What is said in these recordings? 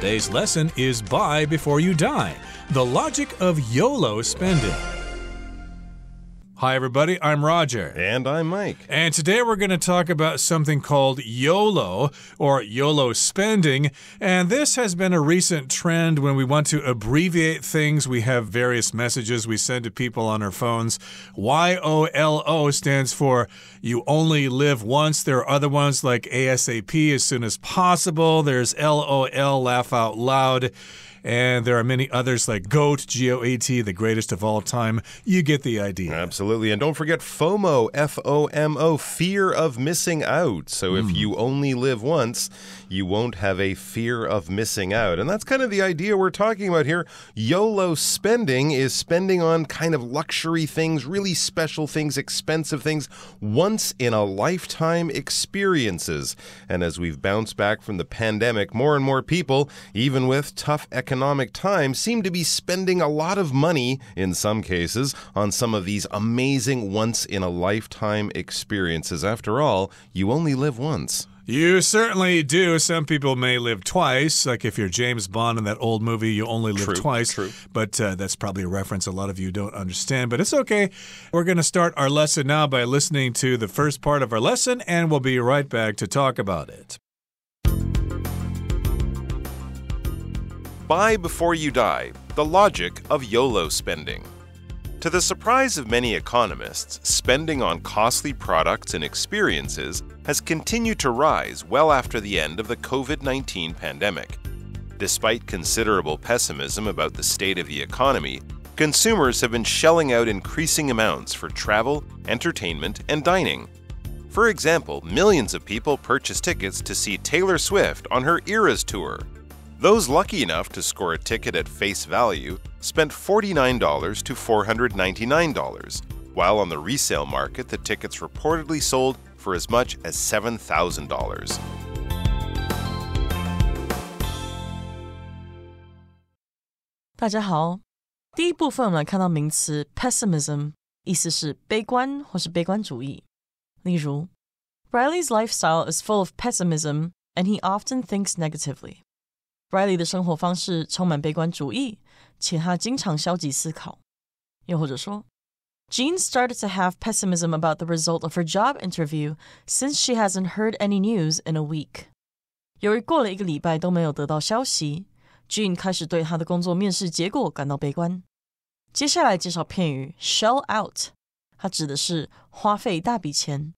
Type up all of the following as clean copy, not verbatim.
Today's lesson is Buy Before You Die, the logic of YOLO spending. Hi, everybody. I'm Roger. And I'm Mike. And today we're going to talk about something called YOLO, or YOLO spending. And this has been a recent trend when we want to abbreviate things. We have various messages we send to people on our phones. YOLO stands for you only live once. There are other ones like ASAP, as soon as possible. There's LOL, laugh out loud. And there are many others like GOAT, G-O-A-T, the greatest of all time. You get the idea. Absolutely. And don't forget FOMO, F-O-M-O, fear of missing out. So if you only live once, you won't have a fear of missing out. And that's kind of the idea we're talking about here. YOLO spending is spending on kind of luxury things, really special things, expensive things, once-in-a-lifetime experiences. And as we've bounced back from the pandemic, more and more people, even with tough economic times, seem to be spending a lot of money, in some cases, on some of these amazing once-in-a-lifetime experiences. After all, you only live once. You certainly do. Some people may live twice. Like if you're James Bond in that old movie, you only live twice. True. But that's probably a reference a lot of you don't understand. But it's okay. We're going to start our lesson now by listening to the first part of our lesson, and we'll be right back to talk about it. Buy before you die, the logic of YOLO spending. To the surprise of many economists, spending on costly products and experiences has continued to rise well after the end of the COVID-19 pandemic. Despite considerable pessimism about the state of the economy, consumers have been shelling out increasing amounts for travel, entertainment, and dining. For example, millions of people purchased tickets to see Taylor Swift on her Eras tour. Those lucky enough to score a ticket at face value spent $49 to $499, while on the resale market, the tickets reportedly sold for as much as $7,000. 大家好，第一部分我们来看到名词 pessimism， 意思是悲观或是悲观主义。例如 Riley's lifestyle is full of pessimism and he often thinks negatively.Riley 的生活方式充满悲观主义，且他经常消极思考。又或者说 Jean started to have pessimism about the result of her job interview since she hasn't heard any news in a week. 由于过了1个礼拜都没有得到消息， Jean 开始对她的工作面试结果感到悲观。接下来介绍片语 shell out， 它指的是花费一大笔钱。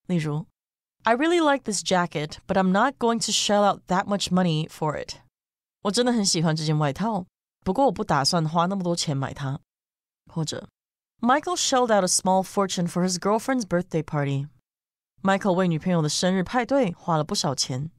例如 I really like this jacket, but I'm not going to shell out that much money for it.我真的很喜欢这件外套，不过我不打算花那么多钱买它。或者 Michael shelled out a small fortune for his girlfriend's birthday party. Michael 为女朋友的生日派对花了不少钱。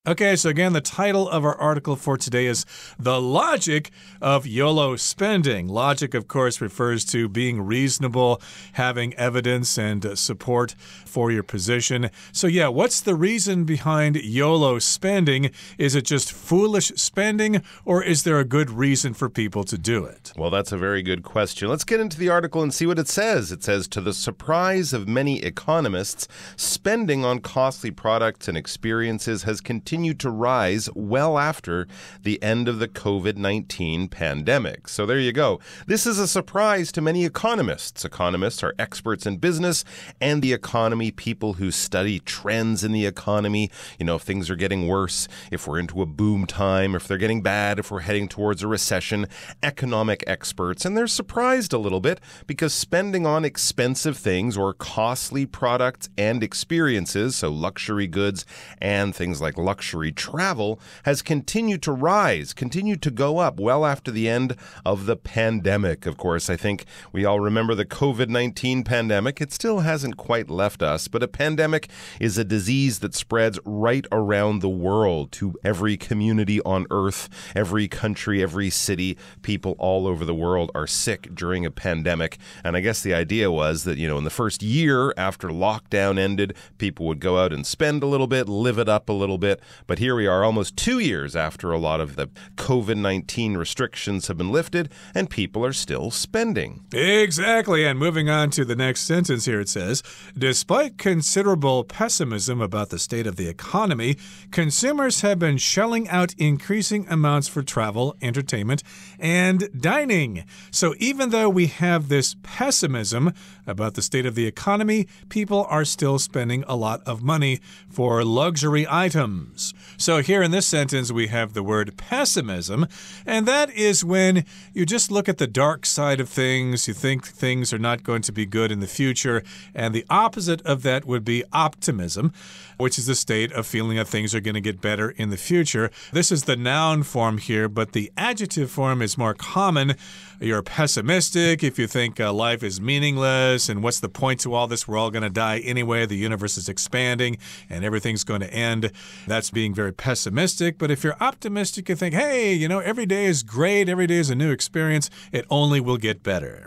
Okay, so again, the title of our article for today is The Logic of YOLO Spending. Logic, of course, refers to being reasonable, having evidence and support for your position. So yeah, what's the reason behind YOLO spending? Is it just foolish spending, or is there a good reason for people to do it? Well, that's a very good question. Let's get into the article and see what it says. It says, to the surprise of many economists, spending on costly products and experiences has continued to rise well after the end of the COVID-19 pandemic. So there you go. This is a surprise to many economists. Economists are experts in business and the economy, people who study trends in the economy. You know, if things are getting worse, if we're into a boom time, if they're getting bad, if we're heading towards a recession, economic experts. And they're surprised a little bit because spending on expensive things or costly products and experiences, so luxury goods and things like luxury travel, has continued to rise, continued to go up well after the end of the pandemic. Of course, I think we all remember the COVID-19 pandemic. It still hasn't quite left us, but a pandemic is a disease that spreads right around the world to every community on earth, every country, every city. People all over the world are sick during a pandemic. And I guess the idea was that, you know, in the first year after lockdown ended, people would go out and spend a little bit, live it up a little bit. But here we are almost 2 years after a lot of the COVID-19 restrictions have been lifted, and people are still spending. Exactly. And moving on to the next sentence here, it says, despite considerable pessimism about the state of the economy, consumers have been shelling out increasing amounts for travel, entertainment, and dining. So even though we have this pessimism about the state of the economy, people are still spending a lot of money for luxury items. So here in this sentence, we have the word pessimism, and that is when you just look at the dark side of things, you think things are not going to be good in the future, and the opposite of that would be optimism, which is the state of feeling that things are going to get better in the future. This is the noun form here, but the adjective form is more common. You're pessimistic if you think life is meaningless and what's the point to all this? We're all going to die anyway. The universe is expanding and everything's going to end. That's being very pessimistic. But if you're optimistic, you think, hey, you know, every day is great. Every day is a new experience. It only will get better.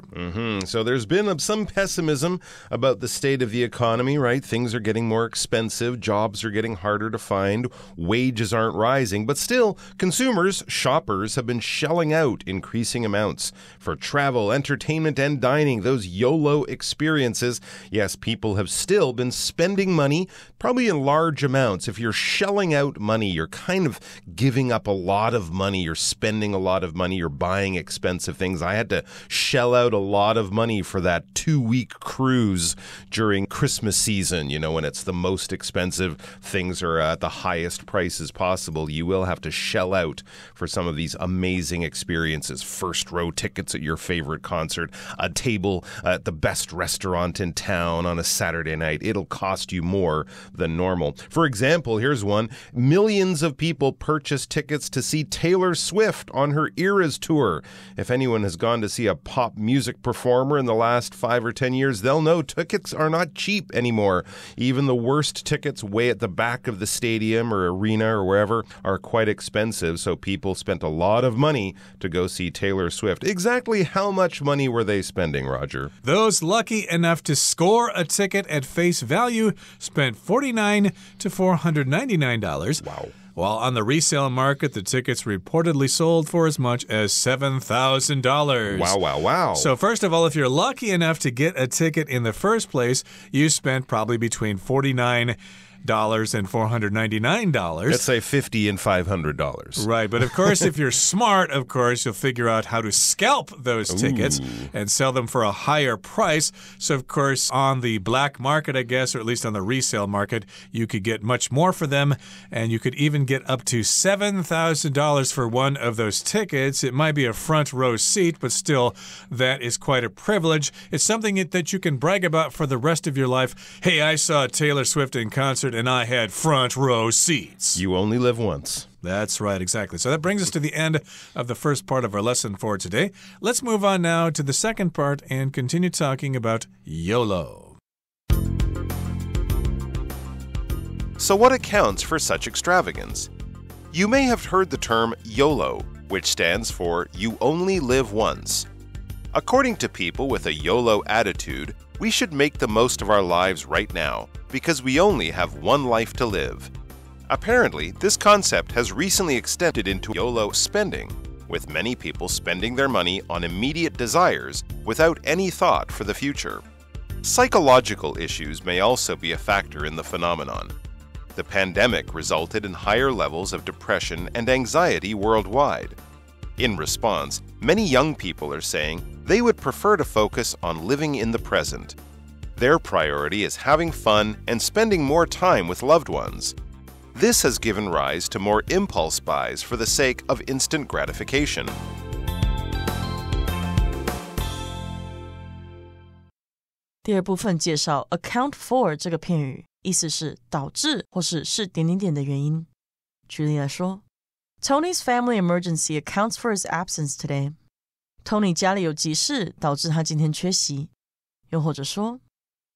So there's been some pessimism about the state of the economy, right? Things are getting more expensive. Jobs are getting harder to find. Wages aren't rising. But still, consumers, shoppers, have been shelling out increasing amounts for travel, entertainment, and dining, those YOLO experiences. Yes, people have still been spending money, probably in large amounts. If you're shelling out money, you're kind of giving up a lot of money. You're spending a lot of money. You're buying expensive things. I had to shell out a lot of money for that 2-week cruise during Christmas season, you know, when it's the most expensive. Things are at the highest prices possible. You will have to shell out for some of these amazing experiences. First row tickets at your favorite concert, a table at the best restaurant in town on a Saturday night. It'll cost you more than normal. For example, here's one. Millions of people purchased tickets to see Taylor Swift on her Eras tour. If anyone has gone to see a pop music performer in the last 5 or 10 years, they'll know tickets are not cheap anymore. Even the worst tickets way at the back of the stadium or arena or wherever are quite expensive, so people spent a lot of money to go see Taylor Swift. Exactly how much money were they spending, Roger? Those lucky enough to score a ticket at face value spent $49 to $499. Wow. While on the resale market, the tickets reportedly sold for as much as $7,000. Wow. So first of all, if you're lucky enough to get a ticket in the first place, you spent probably between $49 and $499. Let's say $50 and $500. Right, but of course, if you're smart, of course, you'll figure out how to scalp those tickets and sell them for a higher price. So, of course, on the black market, I guess, or at least on the resale market, you could get much more for them, and you could even get up to $7,000 for one of those tickets. It might be a front row seat, but still, that is quite a privilege. It's something that you can brag about for the rest of your life. Hey, I saw Taylor Swift in concert, and I had front row seats. You only live once. That's right, exactly. So that brings us to the end of the first part of our lesson for today. Let's move on now to the second part and continue talking about YOLO. So what accounts for such extravagance? You may have heard the term YOLO, which stands for You Only Live Once. According to people with a YOLO attitude, we should make the most of our lives right now, because we only have one life to live. Apparently, this concept has recently extended into YOLO spending, with many people spending their money on immediate desires without any thought for the future. Psychological issues may also be a factor in the phenomenon. The pandemic resulted in higher levels of depression and anxiety worldwide. In response, many young people are saying they would prefer to focus on living in the present. Their priority is having fun and spending more time with loved ones. This has given rise to more impulse buys for the sake of instant gratification. 第二部分介绍 account for 这个片语，意思是导致或是点点点的原因。举例来说 Tony's family emergency accounts for his absence today. Tony 家里有急事，导致他今天缺席。又或者说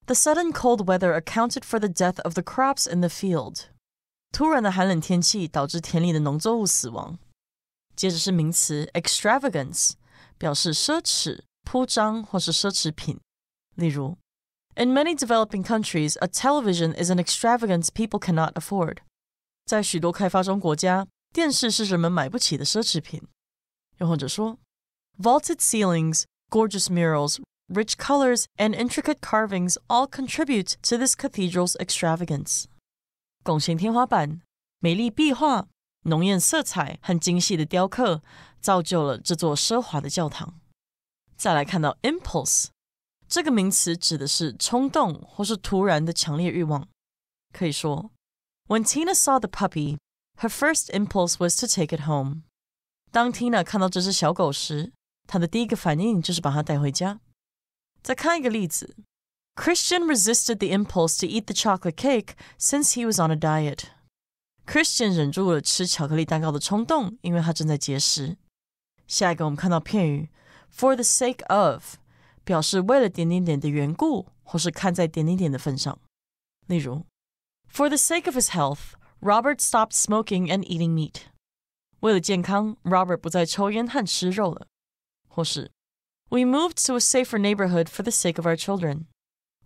The sudden cold weather accounted for the death of the crops in the field. 突然的寒冷天气导致田里的农作物死亡。接着是名词 extravagance， 表示奢侈、铺张或是奢侈品。例如 In many developing countries, a television is an extravagance people cannot afford. 在许多开发中国家，电视是人们买不起的奢侈品。又或者说 Vaulted ceilings, gorgeous murals, rich colors, and intricate carvings all contribute to this cathedral's extravagance. 拱形天花板、美丽壁画、浓艳色彩和精细的雕刻造就了这座奢华的教堂。再来看到 impulse， 这个名词指的是冲动或是突然的强烈欲望。可以说 When Tina saw the puppy, her first impulse was to take it home. 当 Tina 看到这只小狗时，她的第一个反应就是把它带回家。再看一个例子 Christian resisted the impulse to eat the chocolate cake since he was on a diet. Christian 忍住了吃巧克力蛋糕的冲动，因为他正在节食。下一个我们看到片语 for the sake of， 表示为了点点点的缘故，或是看在点点点的份上。例如 For the sake of his health, Robert stopped smoking and eating meat. 为了健康 Robert 不再抽烟和吃肉了。或是 We moved to a safer neighborhood for the sake of our children.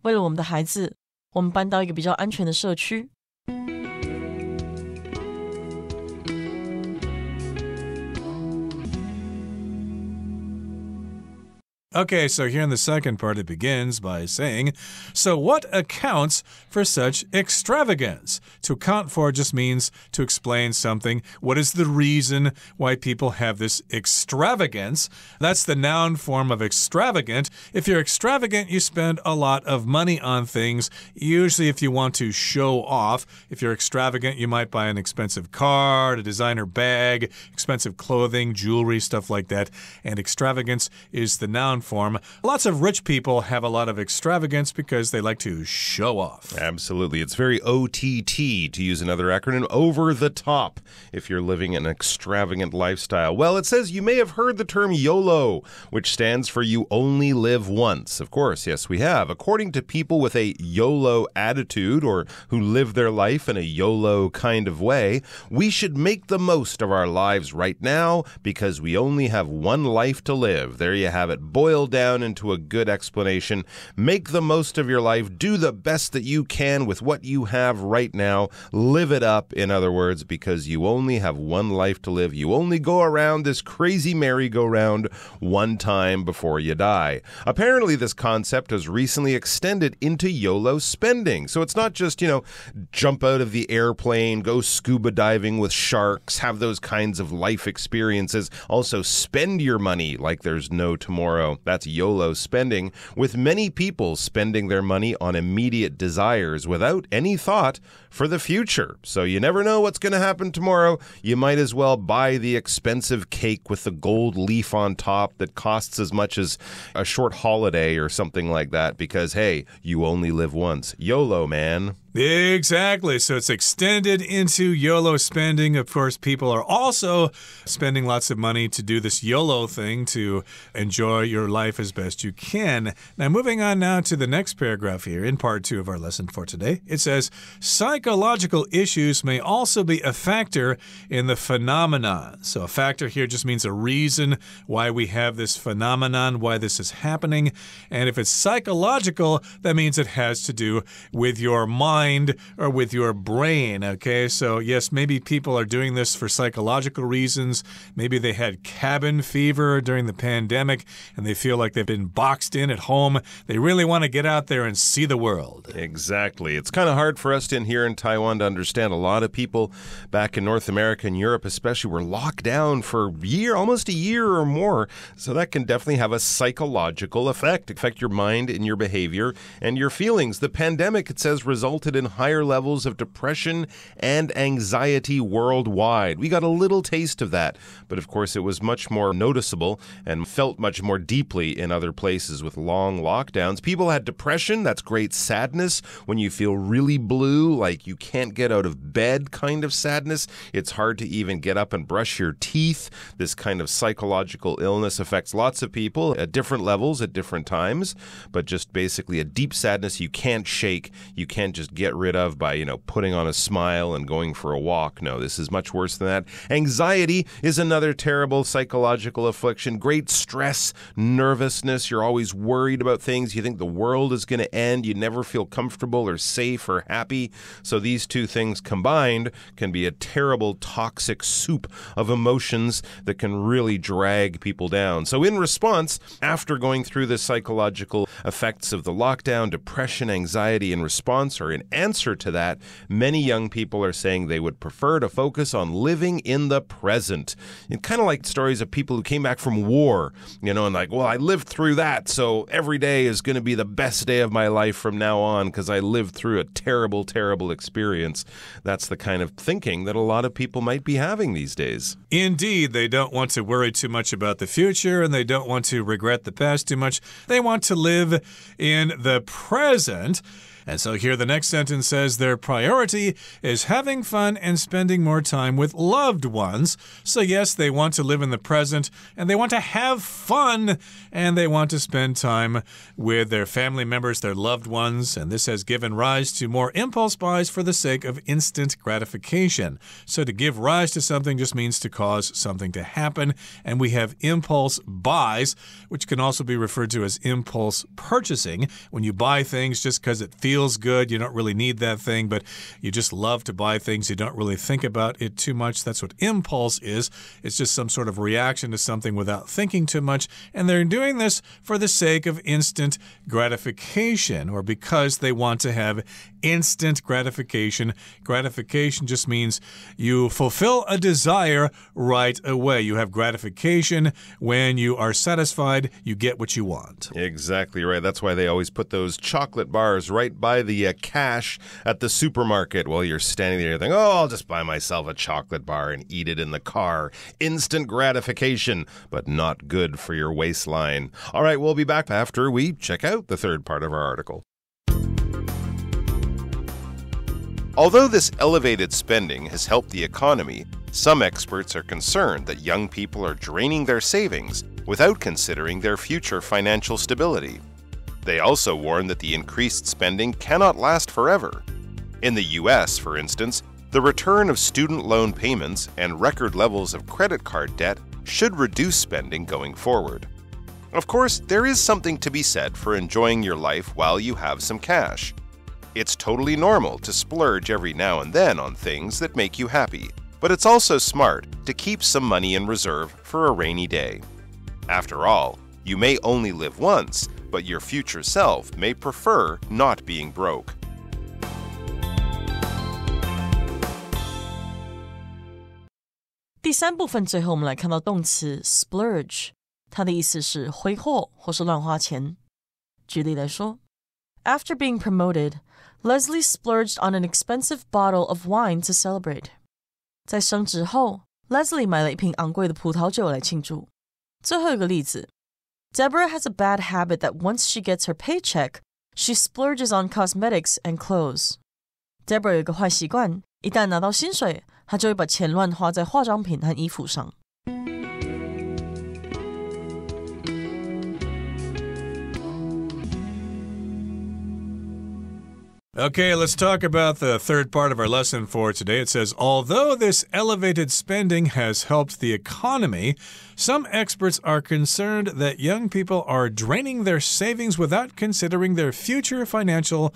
为了我们的孩子，我们搬到一个比较安全的社区。Okay, so here in the second part, it begins by saying, so what accounts for such extravagance? To account for just means to explain something. What is the reason why people have this extravagance? That's the noun form of extravagant. If you're extravagant, you spend a lot of money on things. Usually if you want to show off, if you're extravagant, you might buy an expensive car, a designer bag, expensive clothing, jewelry, stuff like that. And extravagance is the noun form. Lots of rich people have a lot of extravagance because they like to show off. Absolutely. It's very OTT, to use another acronym, over the top, if you're living an extravagant lifestyle. Well, it says you may have heard the term YOLO, which stands for you only live once. Of course, yes, we have. According to people with a YOLO attitude, or who live their life in a YOLO kind of way, we should make the most of our lives right now because we only have one life to live. There you have it. Boil down into a good explanation. Make the most of your life. Do the best that you can with what you have right now. Live it up, in other words, because you only have one life to live. You only go around this crazy merry-go-round one time before you die. Apparently, this concept has recently extended into YOLO spending. So it's not just, jump out of the airplane, go scuba diving with sharks, have those kinds of life experiences. Also, spend your money like there's no tomorrow. That's YOLO spending, with many people spending their money on immediate desires without any thought for the future. So you never know what's going to happen tomorrow. You might as well buy the expensive cake with the gold leaf on top that costs as much as a short holiday or something like that because, hey, you only live once. YOLO, man. Exactly. So it's extended into YOLO spending. Of course, people are also spending lots of money to do this YOLO thing, to enjoy your life as best you can. Now, moving on now to the next paragraph here in part 2 of our lesson for today. It says, psychological issues may also be a factor in the phenomenon. So a factor here just means a reason why we have this phenomenon, why this is happening. And if it's psychological, that means it has to do with your mind or with your brain, okay? So yes, maybe people are doing this for psychological reasons. Maybe they had cabin fever during the pandemic and they feel like they've been boxed in at home. They really want to get out there and see the world. Exactly. It's kind of hard for us in here in Taiwan to understand. A lot of people back in North America and Europe especially were locked down for almost a year or more. So that can definitely have a psychological effect, affect your mind and your behavior and your feelings. The pandemic, it says, resulted in higher levels of depression and anxiety worldwide. We got a little taste of that, but of course it was much more noticeable and felt much more deeply in other places with long lockdowns. People had depression, that's great sadness, when you feel really blue, like you can't get out of bed kind of sadness. It's hard to even get up and brush your teeth. This kind of psychological illness affects lots of people at different levels at different times, but just basically a deep sadness you can't shake. You can't just get get rid of by, putting on a smile and going for a walk. No, this is much worse than that. Anxiety is another terrible psychological affliction. Great stress, nervousness. You're always worried about things. You think the world is going to end. You never feel comfortable or safe or happy. So these two things combined can be a terrible toxic soup of emotions that can really drag people down. So in response, after going through the psychological effects of the lockdown, depression, anxiety in response or in answer to that, many young people are saying they would prefer to focus on living in the present. It's kind of like stories of people who came back from war, and like, well, I lived through that, so every day is going to be the best day of my life from now on because I lived through a terrible, terrible experience. That's the kind of thinking that a lot of people might be having these days. Indeed, they don't want to worry too much about the future, and they don't want to regret the past too much. They want to live in the present. And so here the next sentence says their priority is having fun and spending more time with loved ones. So yes, they want to live in the present and they want to have fun and they want to spend time with their family members, their loved ones. And this has given rise to more impulse buys for the sake of instant gratification. So to give rise to something just means to cause something to happen. And we have impulse buys, which can also be referred to as impulse purchasing. When you buy things just because it feels good, you don't really need that thing, but you just love to buy things. You don't really think about it too much. That's what impulse is. It's just some sort of reaction to something without thinking too much. And they're doing this for the sake of instant gratification, or because they want to have instant gratification. Gratification just means you fulfill a desire right away. You have gratification when you are satisfied, you get what you want. Exactly right. That's why they always put those chocolate bars right by the cash at the supermarket while you're standing there thinking, oh, I'll just buy myself a chocolate bar and eat it in the car. Instant gratification, but not good for your waistline. All right, we'll be back after we check out the third part of our article. Although this elevated spending has helped the economy, some experts are concerned that young people are draining their savings without considering their future financial stability. They also warn that the increased spending cannot last forever. In the US, for instance, the return of student loan payments and record levels of credit card debt should reduce spending going forward. Of course, there is something to be said for enjoying your life while you have some cash. It's totally normal to splurge every now and then on things that make you happy, but it's also smart to keep some money in reserve for a rainy day. After all, you may only live once, but your future self may prefer not being broke. 第三部分最后我们来看到动词 splurge， 它的意思是挥霍或是乱花钱。举例来说 After being promoted, Leslie splurged on an expensive bottle of wine to celebrate. 在升职后 Leslie 买了一瓶昂贵的葡萄酒来庆祝。最后一个例子 Deborah has a bad habit that once she gets her paycheck, she splurges on cosmetics and clothes. Deborah 有一个坏习惯，一旦拿到薪水，她就会把钱乱花在化妆品和衣服上。Okay, let's talk about the third part of our lesson for today. It says, although this elevated spending has helped the economy, some experts are concerned that young people are draining their savings without considering their future financial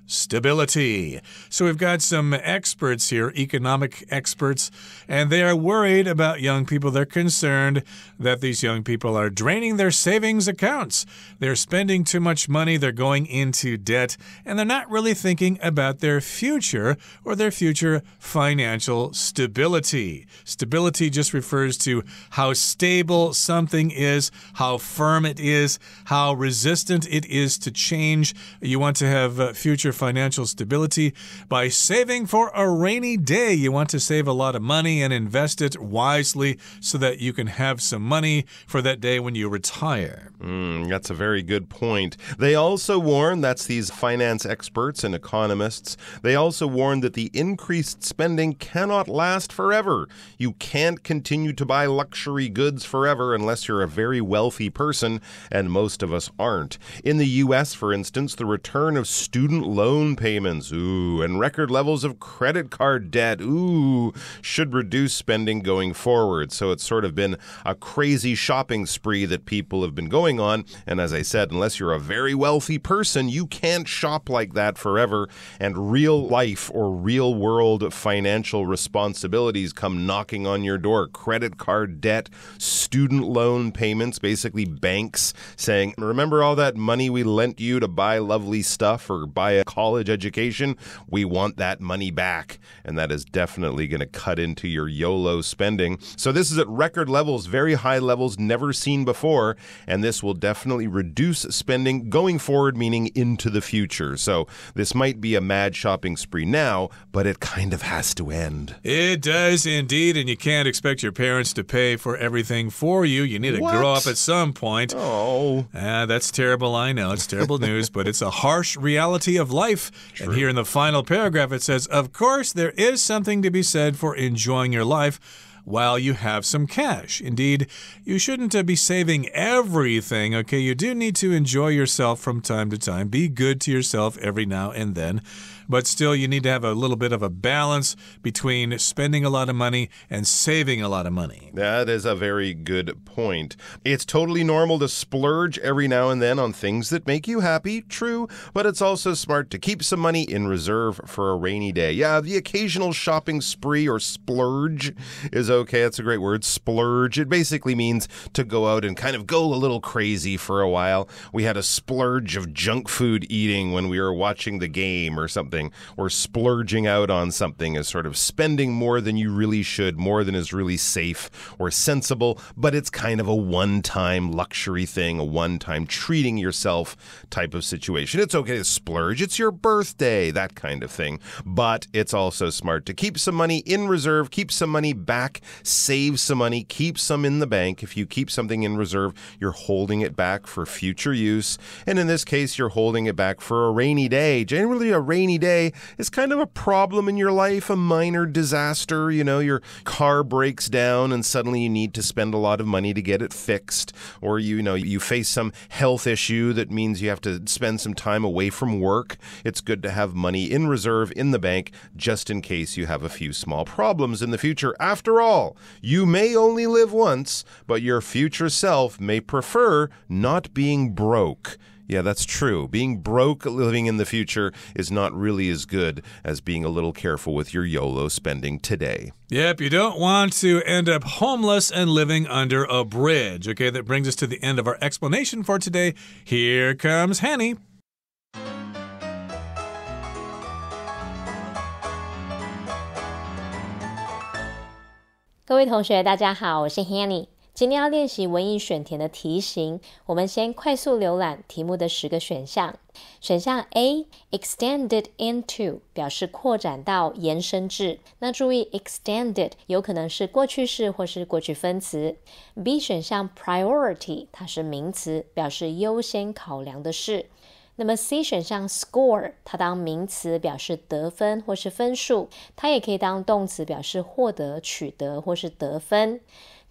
stability. So we've got some experts here, economic experts, and they are worried about young people. They're concerned that these young people are draining their savings accounts. They're spending too much money, they're going into debt, and they're not really thinking about their future or their future financial stability. Stability just refers to how stable something is, how firm it is, how resistant it is to change. You want to have future financial stability by saving for a rainy day. You want to save a lot of money and invest it wisely so that you can have some money for that day when you retire. That's a very good point. They also warn, that's these finance experts and economists, they also warn that the increased spending cannot last forever. You can't continue to buy luxury goods forever unless you're a very wealthy person, and most of us aren't. In the US, for instance, the return of student loan loan payments, ooh, and record levels of credit card debt, ooh, should reduce spending going forward. So it's sort of been a crazy shopping spree that people have been going on. And as I said, unless you're a very wealthy person, you can't shop like that forever. And real life or real world financial responsibilities come knocking on your door. Credit card debt, student loan payments, basically banks saying, remember all that money we lent you to buy lovely stuff or buy a college education? We want that money back. And that is definitely going to cut into your YOLO spending. So this is at record levels, very high levels, never seen before. And this will definitely reduce spending going forward, meaning into the future. So this might be a mad shopping spree now, but it kind of has to end. It does indeed, and you can't expect your parents to pay for everything for you. You need to grow up at some point. Oh. That's terrible, I know. It's terrible news, but it's a harsh reality of life. True. And here in the final paragraph it says, of course, there is something to be said for enjoying your life while you have some cash. Indeed, you shouldn't be saving everything, okay? You do need to enjoy yourself from time to time. Be good to yourself every now and then. But still, you need to have a little bit of a balance between spending a lot of money and saving a lot of money. That is a very good point. It's totally normal to splurge every now and then on things that make you happy, true, but it's also smart to keep some money in reserve for a rainy day. Yeah, the occasional shopping spree or splurge is okay. That's a great word, splurge. It basically means to go out and kind of go a little crazy for a while. We had a splurge of junk food eating when we were watching the game or something. Or splurging out on something is sort of spending more than you really should, more than is really safe or sensible, but it's kind of a one-time luxury thing, a one-time treating yourself type of situation. It's okay to splurge. It's your birthday, that kind of thing. But it's also smart to keep some money in reserve, keep some money back, save some money, keep some in the bank. If you keep something in reserve, you're holding it back for future use. And in this case, you're holding it back for a rainy day. Generally, a rainy day is kind of a problem in your life, a minor disaster. You know, your car breaks down and suddenly you need to spend a lot of money to get it fixed. Or, you face some health issue that means you have to spend some time away from work. It's good to have money in reserve in the bank just in case you have a few small problems in the future. After all, you may only live once, but your future self may prefer not being broke. Yeah, that's true. Being broke living in the future is not really as good as being a little careful with your YOLO spending today. Yep, you don't want to end up homeless and living under a bridge. Okay, that brings us to the end of our explanation for today. Here comes Hanny. 各位同学大家好，我是 Hanny。 今天要练习文意选填的题型，我们先快速浏览题目的10个选项。选项 A extended into 表示扩展到延伸至，那注意 extended 有可能是过去式或是过去分词。 B 选项 priority 它是名词，表示优先考量的事。那么 C 选项 score 它当名词表示得分或是分数，它也可以当动词表示获得、取得或是得分。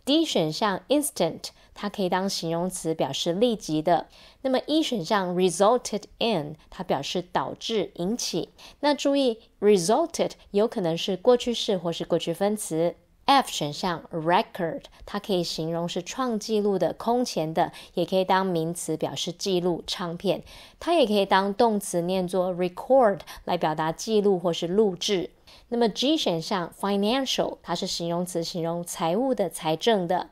D 选项 instant 它可以当形容词表示立即的。那么 E 选项 resulted in 它表示导致、引起。那注意 resulted 有可能是过去式或是过去分词。F 选项 record 它可以形容是创纪录的、空前的，也可以当名词表示记录、唱片。它也可以当动词念作 record 来表达记录或是录制。那么 G 选项 financial 它是形容词，形容财务的、财政的。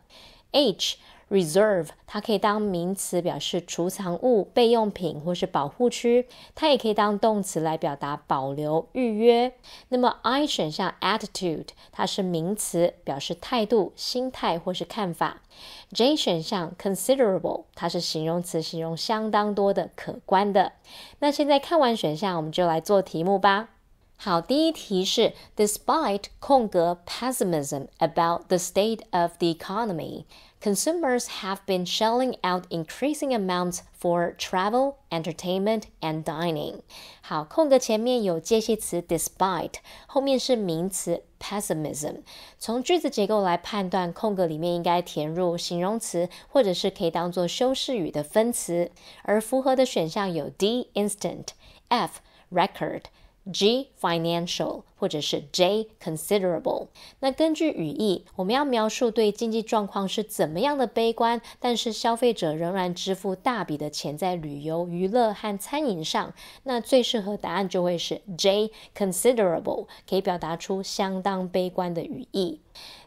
H reserve 它可以当名词表示储藏物、备用品或是保护区，它也可以当动词来表达保留、预约。那么 I 选项 attitude 它是名词，表示态度、心态或是看法。J 选项 considerable 它是形容词，形容相当多的、可观的。那现在看完选项，我们就来做题目吧。好，第一题是 Despite 空格 pessimism about the state of the economy, consumers have been shelling out increasing amounts for travel, entertainment, and dining. 好，空格前面有介系词 despite, 后面是名词 pessimism. 从句子结构来判断，空格里面应该填入形容词，或者是可以当作修饰语的分词，而符合的选项有 D instant, F record。G financial 或者是 J considerable。 那根据语义，我们要描述对经济状况是怎么样的悲观，但是消费者仍然支付大笔的钱在旅游、娱乐和餐饮上，那最适合答案就会是 J considerable， 可以表达出相当悲观的语义。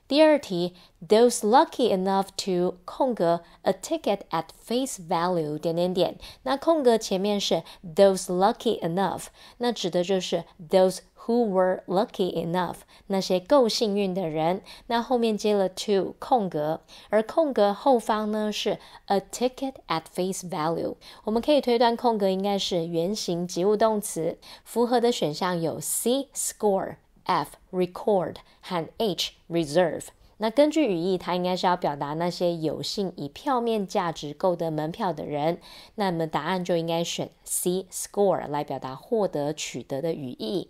第二题 those lucky enough to 空格 a ticket at face value 点点点，那空格前面是 those lucky enough， 那指的就是 those who were lucky enough， 那些够幸运的人，那后面接了 to 空格，而空格后方呢是 a ticket at face value， 我们可以推断空格应该是原形及物动词，符合的选项有 C score、F record 和 H reserve。 那根据语义，它应该是要表达那些有幸以票面价值购得门票的人，那么答案就应该选 C score 来表达获得取得的语义。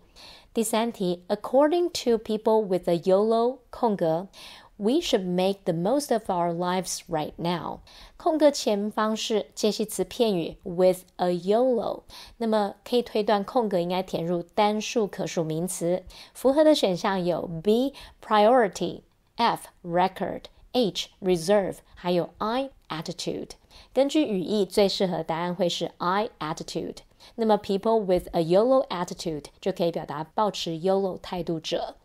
第三题 according to people with a Yolo 空格We should make the most of our lives right now。 空格前方是介系词片语 with a Yolo， 那么可以推断空格应该填入单数可数名词，符合的选项有 B priority、F record、H reserve 还有 I attitude。 根据语义，最适合答案会是 I attitude， 那么 people with a Yolo attitude 就可以表达抱持 Yolo 态度者。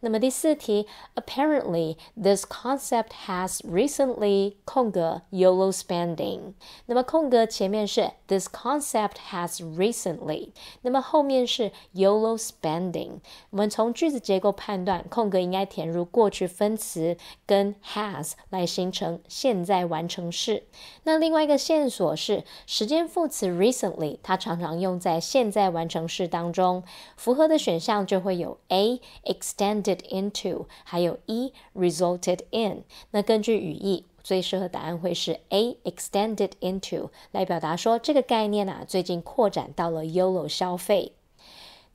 那么第四题 Apparently, this concept has recently 空格 Yolo spending。 那么空格前面是 This concept has recently， 那么后面是 Yolo spending。 我们从句子结构判断，空格应该填入过去分词跟 has 来形成现在完成式。那另外一个线索是时间副词 recently， 它常常用在现在完成式当中，符合的选项就会有 A extended into 还有 E resulted in。 那根据语义，最适合答案会是 A extended into 来表达说这个概念最近扩展到了 Yolo 消费。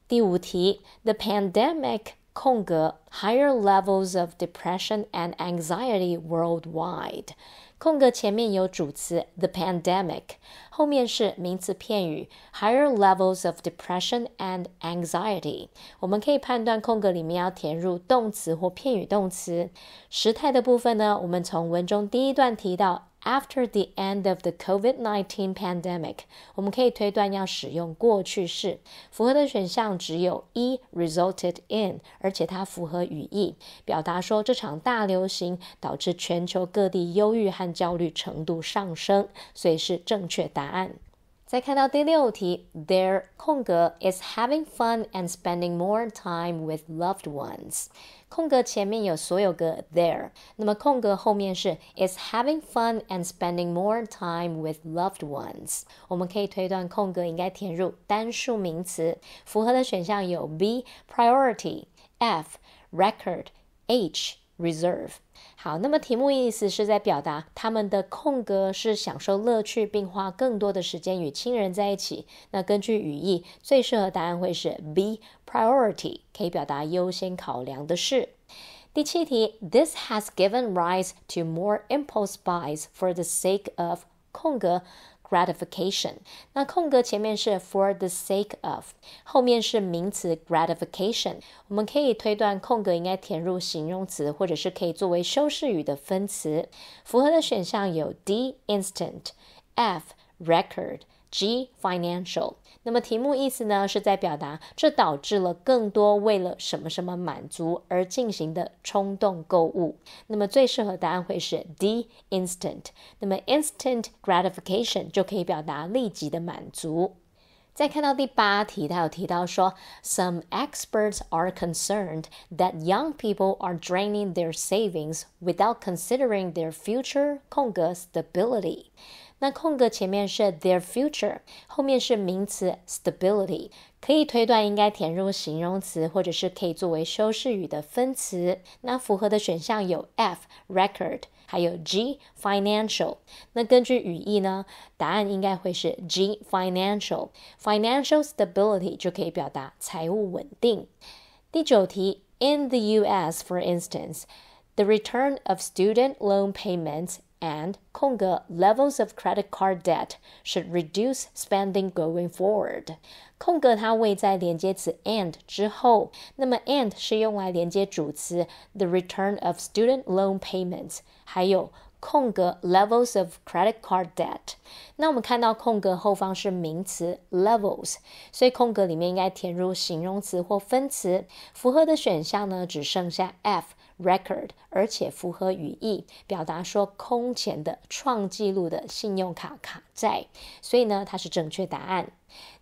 第五题 The pandemic 空格 higher levels of depression and anxiety worldwide。空格前面有主词 the pandemic， 后面是名词片语 higher levels of depression and anxiety。 我们可以判断空格里面要填入动词或片语动词。时态的部分呢，我们从文中第一段提到After the end of the COVID-19 pandemic， 我们可以推断要使用过去式，符合的选项只有 E resulted in， 而且它符合语义，表达说这场大流行导致全球各地忧郁和焦虑程度上升，所以是正确答案。再看到第六题 Their 空格 is having fun and spending more time with loved ones。 空格前面有所有个 their， 那么空格后面是 is having fun and spending more time with loved ones。 我们可以推断空格应该填入单数名词，符合的选项有 B priority、 F record、 H reserve。 好，那么题目意思是在表达他们的空格是享受乐趣并花更多的时间与亲人在一起。那根据语义，最适合答案会是 B priority， 可以表达优先考量的事。第七题 This has given rise to more impulse buys for the sake of 空格gratification。 那空格前面是 for the sake of， 后面是名词 gratification。 我们可以推断空格应该填入形容词，或者是可以作为修饰语的分词。符合的选项有 D instant、 F record、 G financial。 那么题目意思呢，是在表达这导致了更多为了什么什么满足而进行的冲动购物。那么最适合答案会是 D instant。 那么 instant gratification 就可以表达立即的满足。再看到第八题，他有提到说 Some experts are concerned that young people are draining their savings without considering their future 空格 stability。 那空格前面是 their future， 后面是名词 stability， 可以推断应该填入形容词，或者是可以作为修饰语的分词。那符合的选项有 F record， 还有 G financial。 那根据语义呢，答案应该会是 G financial。 Financial stability 就可以表达财务稳定。第九题 In the US, for instance, the return of student loan payments and 空格 levels of credit card debt should reduce spending going forward. 空格它位在连接词 and 之后，那么 and 是用来连接主词 the return of student loan payments， 还有空格 levels of credit card debt。 那我们看到空格后方是名词 levels， 所以空格里面应该填入形容词或分词。符合的选项呢，只剩下 F record， 而且符合语义，表达说空前的创纪录的信用卡卡债，所以呢，它是正确答案。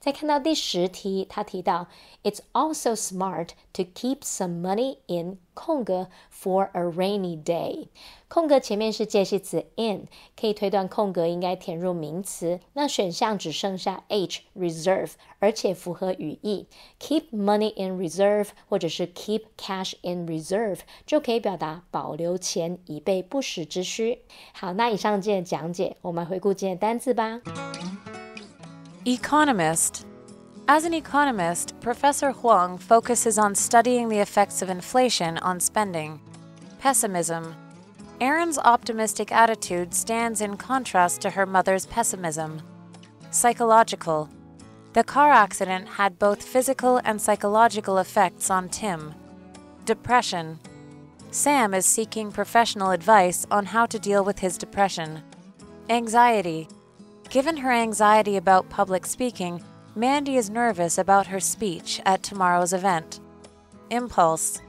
再看到第10题，他提到 It's also smart to keep some money in 空格 for a rainy day。 空格前面是介系词 in， 可以推断空格应该填入名词，那选项只剩下 H reserve， 而且符合语义。 Keep money in reserve 或者是 keep cash in reserve 就可以表达保留钱以备不时之需。好，那以上今天的讲解，我们回顾今天的单字吧。Economist. As an economist, Professor Huang focuses on studying the effects of inflation on spending. Pessimism. Erin's optimistic attitude stands in contrast to her mother's pessimism. Psychological. The car accident had both physical and psychological effects on Tim. Depression. Sam is seeking professional advice on how to deal with his depression. Anxiety. Given her anxiety about public speaking, Mandy is nervous about her speech at tomorrow's event. Impulse.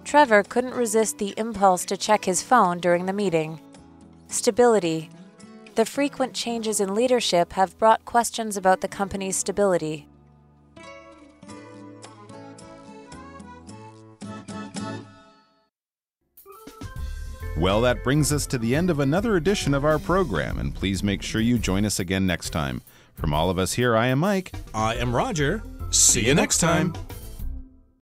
Trevor couldn't resist the impulse to check his phone during the meeting. Stability. The frequent changes in leadership have brought questions about the company's stability. Well, that brings us to the end of another edition of our program, and please make sure you join us again next time. From all of us here, I am Mike. I am Roger. See you next time.